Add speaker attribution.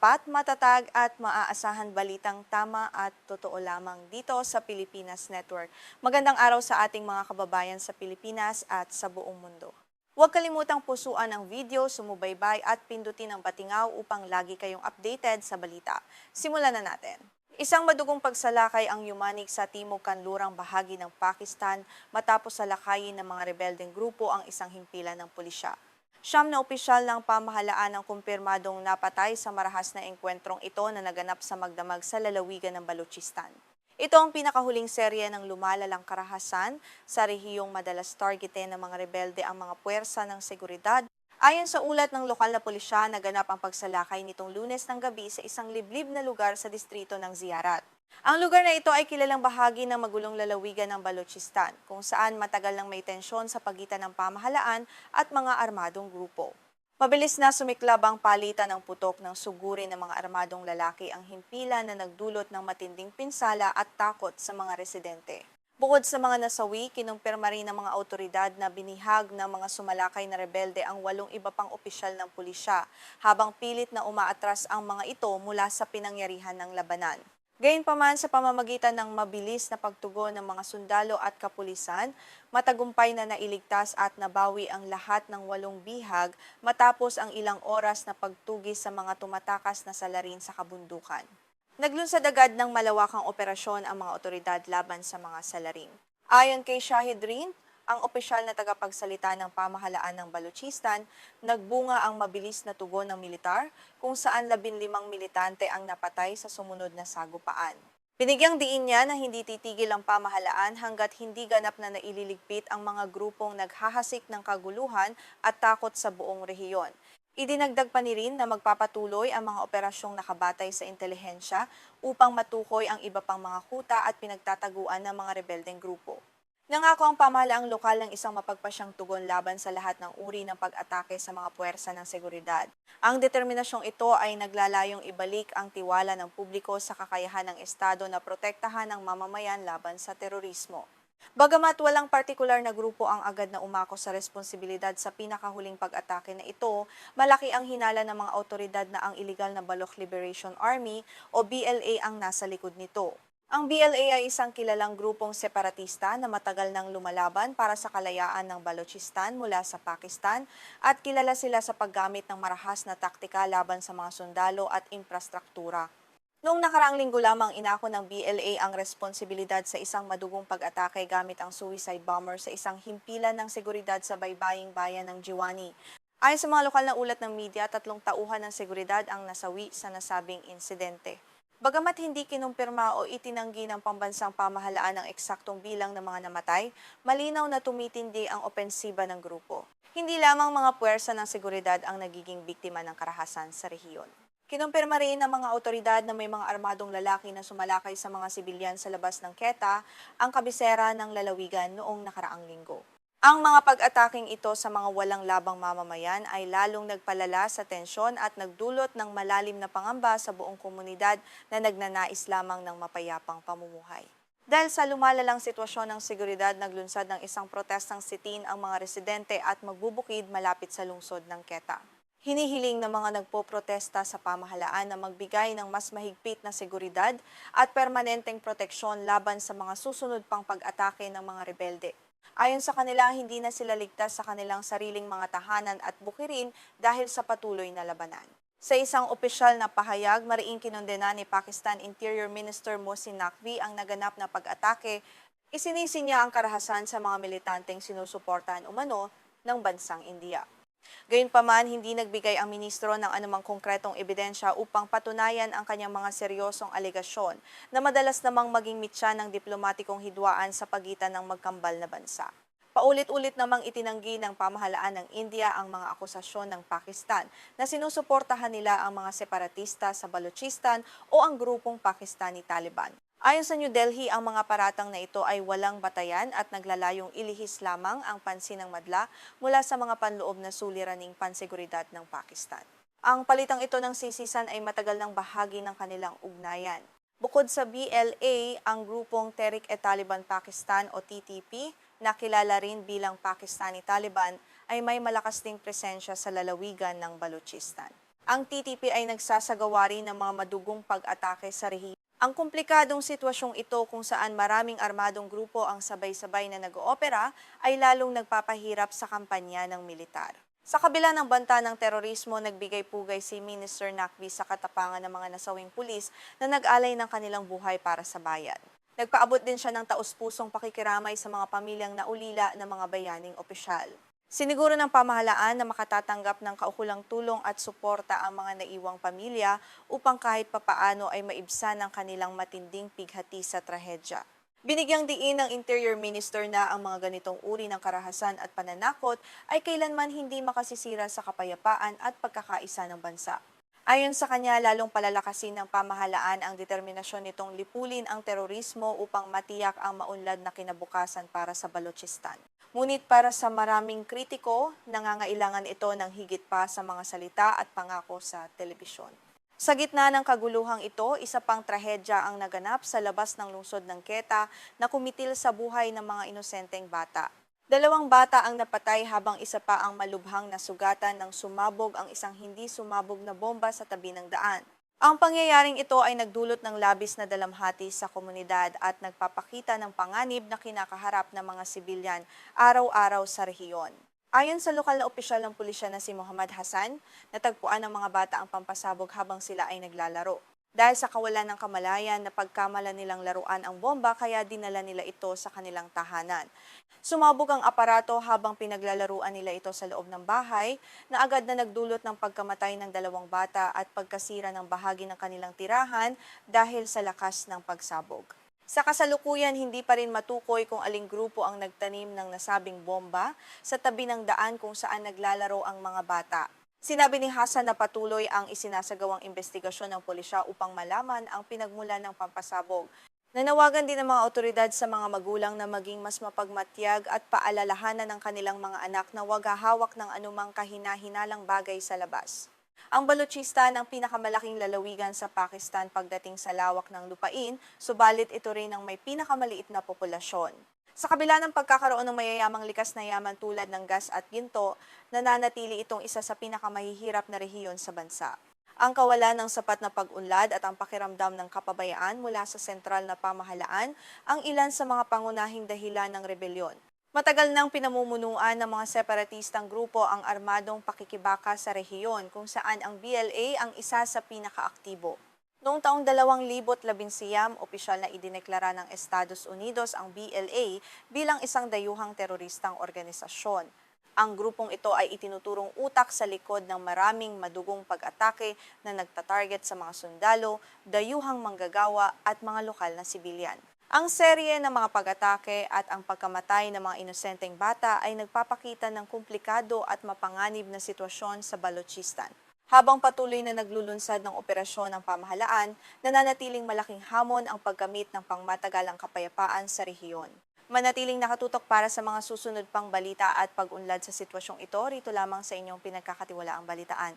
Speaker 1: tapat, matatag at maaasahan balitang tama at totoo lamang dito sa Pilipinas Network. Magandang araw sa ating mga kababayan sa Pilipinas at sa buong mundo. Huwag kalimutang pusuan ang video, sumubaybay at pindutin ang batingaw upang lagi kayong updated sa balita. Simulan na natin. Isang madugong pagsalakay ang yumanig sa timog kanlurang bahagi ng Pakistan matapos salakayin ng mga rebeldeng grupo ang isang himpilan ng pulisya. Siyam na opisyal ng pamahalaan ang kumpirmadong napatay sa marahas na engkwentrong ito na naganap sa magdamag sa lalawigan ng Balochistan. Ito ang pinakahuling serye ng lumalalang karahasan sa rehiyong madalas targetin ng mga rebelde ang mga puwersa ng seguridad. Ayon sa ulat ng lokal na pulisya, naganap ang pagsalakay nitong Lunes ng gabi sa isang liblib na lugar sa distrito ng Ziyarat. Ang lugar na ito ay kilalang bahagi ng magulong lalawigan ng Balochistan, kung saan matagal nang may tensyon sa pagitan ng pamahalaan at mga armadong grupo. Mabilis na sumiklab ang palitan ng putok ng suguri ng mga armadong lalaki ang himpilan na nagdulot ng matinding pinsala at takot sa mga residente. Bukod sa mga nasawi, kinumpirma rin ng mga awtoridad na binihag ng mga sumalakay na rebelde ang 8 iba pang opisyal ng pulisya, habang pilit na umaatras ang mga ito mula sa pinangyarihan ng labanan. Gayunpaman, sa pamamagitan ng mabilis na pagtugon ng mga sundalo at kapulisan, matagumpay na nailigtas at nabawi ang lahat ng 8 bihag matapos ang ilang oras na pagtugis sa mga tumatakas na salarin sa kabundukan. Naglunsad agad ng malawakang operasyon ang mga otoridad laban sa mga salarin. Ayon kay Shahid Rin, ang opisyal na tagapagsalita ng pamahalaan ng Balochistan, nagbunga ang mabilis na tugon ng militar kung saan 15 militante ang napatay sa sumunod na sagupaan. Binigyang diin niya na hindi titigil ang pamahalaan hanggat hindi ganap na naililigpit ang mga grupong naghahasik ng kaguluhan at takot sa buong rehiyon. Idinagdag pa ni Rin na magpapatuloy ang mga operasyong nakabatay sa intelihensya upang matukoy ang iba pang mga kuta at pinagtataguan ng mga rebeldeng grupo. Nangako ang pamahalaang lokal ng isang mapagpasyang tugon laban sa lahat ng uri ng pag-atake sa mga puwersa ng seguridad. Ang determinasyong ito ay naglalayong ibalik ang tiwala ng publiko sa kakayahan ng Estado na protektahan ang mamamayan laban sa terorismo. Bagamat walang partikular na grupo ang agad na umako sa responsibilidad sa pinakahuling pag-atake na ito, malaki ang hinala ng mga awtoridad na ang iligal na Baloch Liberation Army o BLA ang nasa likod nito. Ang BLA ay isang kilalang grupong separatista na matagal nang lumalaban para sa kalayaan ng Balochistan mula sa Pakistan at kilala sila sa paggamit ng marahas na taktika laban sa mga sundalo at infrastruktura. Noong nakaraang linggo lamang inako ng BLA ang responsibilidad sa isang madugong pag-atake gamit ang suicide bomber sa isang himpilan ng seguridad sa baybaying bayan ng Jiwani. Ayon sa mga lokal na ulat ng media, 3 tauhan ng seguridad ang nasawi sa nasabing insidente. Bagamat hindi kinumpirma o itinanggi ng pambansang pamahalaan ang eksaktong bilang ng mga namatay, malinaw na tumitindi ang opensiba ng grupo. Hindi lamang mga puwersa ng seguridad ang nagiging biktima ng karahasan sa rehiyon. Kinumpirma rin ng mga awtoridad na may mga armadong lalaki na sumalakay sa mga sibilyan sa labas ng Quetta, ang kabisera ng lalawigan noong nakaraang linggo. Ang mga pag-ataking ito sa mga walang labang mamamayan ay lalong nagpalala sa tensyon at nagdulot ng malalim na pangamba sa buong komunidad na nagnanais lamang ng mapayapang pamumuhay. Dahil sa lumalalang sitwasyon ng seguridad, naglunsad ng isang protestang sit-in ang mga residente at magbubukid malapit sa lungsod ng Quetta. Hinihiling ng mga nagpoprotesta sa pamahalaan na magbigay ng mas mahigpit na seguridad at permanenteng proteksyon laban sa mga susunod pang pag-atake ng mga rebelde. Ayon sa kanila, hindi na sila ligtas sa kanilang sariling mga tahanan at bukirin dahil sa patuloy na labanan. Sa isang opisyal na pahayag, mariing kinondena ni Pakistan Interior Minister Mohsin Naqvi ang naganap na pag-atake. Isinisi niya ang karahasan sa mga militanteng sinusuportahan umano ng bansang India. Gayunpaman, hindi nagbigay ang ministro ng anumang konkretong ebidensya upang patunayan ang kanyang mga seryosong alegasyon na madalas namang maging mitya ng diplomatikong hidwaan sa pagitan ng magkambal na bansa. Paulit-ulit namang itinanggi ng pamahalaan ng India ang mga akusasyon ng Pakistan na sinusuportahan nila ang mga separatista sa Balochistan o ang grupong Pakistani Taliban. Ayon sa New Delhi, ang mga paratang na ito ay walang batayan at naglalayong ilihis lamang ang pansin ng madla mula sa mga panloob na suliraning panseguridad ng Pakistan. Ang palitang ito ng sisisan ay matagal ng bahagi ng kanilang ugnayan. Bukod sa BLA, ang grupong Tehrik-e-Taliban Pakistan o TTP, na kilala rin bilang Pakistani Taliban, ay may malakas ding presensya sa lalawigan ng Balochistan. Ang TTP ay nagsasagawa rin ng mga madugong pag-atake sa rehiyon. Ang komplikadong sitwasyong ito kung saan maraming armadong grupo ang sabay-sabay na nag-oopera ay lalong nagpapahirap sa kampanya ng militar. Sa kabila ng banta ng terorismo, nagbigay-pugay si Minister Nakvi sa katapangan ng mga nasawing pulis na nag-alay ng kanilang buhay para sa bayan. Nagpaabot din siya ng taus-pusong pakikiramay sa mga pamilyang naulila ng mga bayaning opisyal. Siniguro ng pamahalaan na makatatanggap ng kaukulang tulong at suporta ang mga naiwang pamilya upang kahit papaano ay maibsan ang kanilang matinding pighati sa trahedya. Binigyang diin ng Interior Minister na ang mga ganitong uri ng karahasan at pananakot ay kailanman hindi makasisira sa kapayapaan at pagkakaisa ng bansa. Ayon sa kanya, lalong palalakasin ng pamahalaan ang determinasyon nitong lipulin ang terorismo upang matiyak ang maunlad na kinabukasan para sa Balochistan. Ngunit para sa maraming kritiko, nangangailangan ito ng higit pa sa mga salita at pangako sa telebisyon. Sa gitna ng kaguluhang ito, isa pang trahedya ang naganap sa labas ng lungsod ng Queta na kumitil sa buhay ng mga inosenteng bata. 2 bata ang napatay habang isa pa ang malubhang nasugatan nang sumabog ang isang hindi sumabog na bomba sa tabi ng daan. Ang pangyayaring ito ay nagdulot ng labis na dalamhati sa komunidad at nagpapakita ng panganib na kinakaharap ng mga sibilyan araw-araw sa rehiyon. Ayon sa lokal na opisyal ng pulisya na si Muhammad Hassan, natagpuan ng mga bata ang pampasabog habang sila ay naglalaro. Dahil sa kawalan ng kamalayan na pagkamala nilang laruan ang bomba kaya dinala nila ito sa kanilang tahanan. Sumabog ang aparato habang pinaglalaruan nila ito sa loob ng bahay na agad na nagdulot ng pagkamatay ng 2 bata at pagkasira ng bahagi ng kanilang tirahan dahil sa lakas ng pagsabog. Sa kasalukuyan, hindi pa rin matukoy kung aling grupo ang nagtanim ng nasabing bomba sa tabi ng daan kung saan naglalaro ang mga bata. Sinabi ni Hassan na patuloy ang isinasagawang investigasyon ng pulisya upang malaman ang pinagmulan ng pampasabog. Nanawagan din ng mga otoridad sa mga magulang na maging mas mapagmatyag at paalalahanan ng kanilang mga anak na huwag hahawak ng anumang kahina-hinalang bagay sa labas. Ang Balochistan ang pinakamalaking lalawigan sa Pakistan pagdating sa lawak ng lupain, subalit ito rin ang may pinakamaliit na populasyon. Sa kabila ng pagkakaroon ng mayayamang likas na yaman tulad ng gas at ginto, nananatili itong isa sa pinakamahihirap na rehiyon sa bansa. Ang kawalan ng sapat na pag-unlad at ang pakiramdam ng kapabayaan mula sa sentral na pamahalaan ang ilan sa mga pangunahing dahilan ng rebelyon. Matagal nang pinamumunuan ng mga separatistang grupo ang armadong pakikibaka sa rehiyon kung saan ang BLA ang isa sa pinakaaktibo. Noong taong 2011, opisyal na idineklara ng Estados Unidos ang BLA bilang isang dayuhang teroristang organisasyon. Ang grupong ito ay itinuturong utak sa likod ng maraming madugong pag-atake na nagtatarget sa mga sundalo, dayuhang manggagawa at mga lokal na sibilyan. Ang serye ng mga pag-atake at ang pagkamatay ng mga inosenteng bata ay nagpapakita ng komplikado at mapanganib na sitwasyon sa Balochistan. Habang patuloy na naglulunsad ng operasyon ng pamahalaan, nananatiling malaking hamon ang paggamit ng pangmatagalang kapayapaan sa rehiyon. Manatiling nakatutok para sa mga susunod pang balita at pag-unlad sa sitwasyong ito, rito lamang sa inyong pinagkakatiwalaang balitaan.